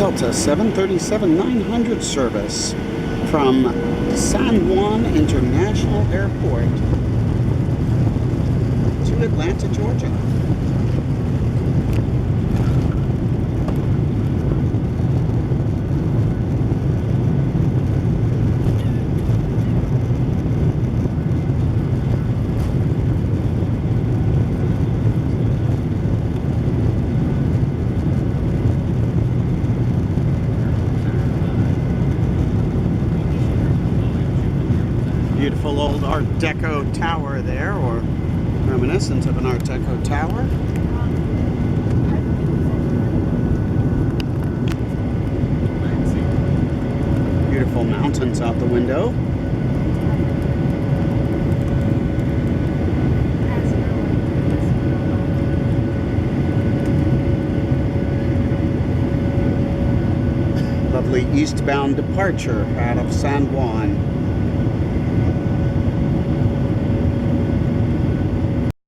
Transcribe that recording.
Delta 737-900 service from San Juan International Airport to Atlanta, Georgia. Beautiful old Art Deco tower there, or reminiscent of an Art Deco tower. Beautiful mountains out the window. Lovely eastbound departure out of San Juan.